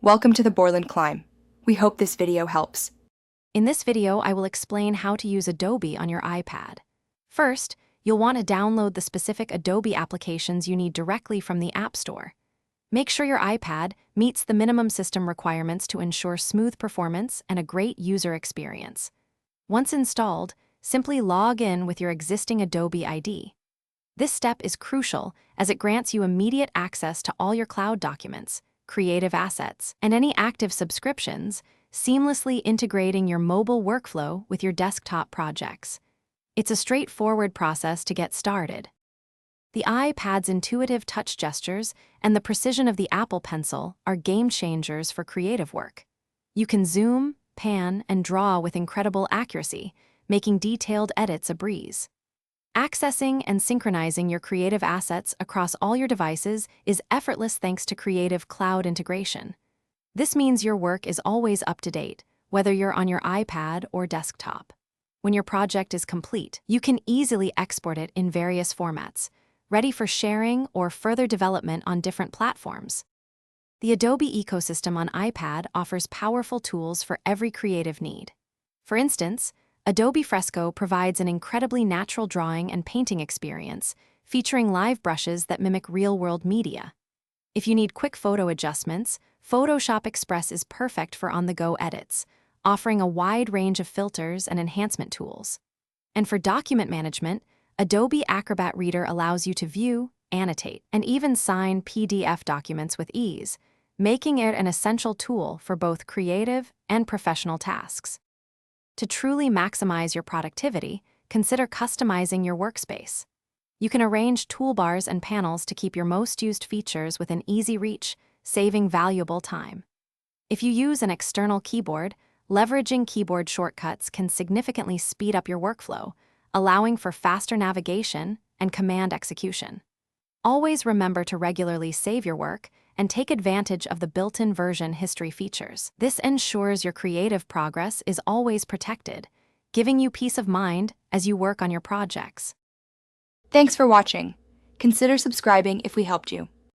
Welcome to the Borland Climb. We hope this video helps. In this video, I will explain how to use Adobe on your iPad. First, you'll want to download the specific Adobe applications you need directly from the App Store. Make sure your iPad meets the minimum system requirements to ensure smooth performance and a great user experience. Once installed, simply log in with your existing Adobe ID. This step is crucial as it grants you immediate access to all your cloud documents, creative assets, and any active subscriptions, seamlessly integrating your mobile workflow with your desktop projects. It's a straightforward process to get started. The iPad's intuitive touch gestures and the precision of the Apple Pencil are game changers for creative work. You can zoom, pan, and draw with incredible accuracy, making detailed edits a breeze. Accessing and synchronizing your creative assets across all your devices is effortless thanks to Creative Cloud integration. This means your work is always up to date, whether you're on your iPad or desktop. When your project is complete, you can easily export it in various formats, ready for sharing or further development on different platforms. The Adobe ecosystem on iPad offers powerful tools for every creative need. For instance, Adobe Fresco provides an incredibly natural drawing and painting experience, featuring live brushes that mimic real-world media. If you need quick photo adjustments, Photoshop Express is perfect for on-the-go edits, offering a wide range of filters and enhancement tools. And for document management, Adobe Acrobat Reader allows you to view, annotate, and even sign PDF documents with ease, making it an essential tool for both creative and professional tasks. To truly maximize your productivity, consider customizing your workspace. You can arrange toolbars and panels to keep your most used features within easy reach, saving valuable time. If you use an external keyboard, leveraging keyboard shortcuts can significantly speed up your workflow, allowing for faster navigation and command execution. Always remember to regularly save your work and take advantage of the built-in version history features. This ensures your creative progress is always protected, giving you peace of mind as you work on your projects. Thanks for watching. Consider subscribing if we helped you.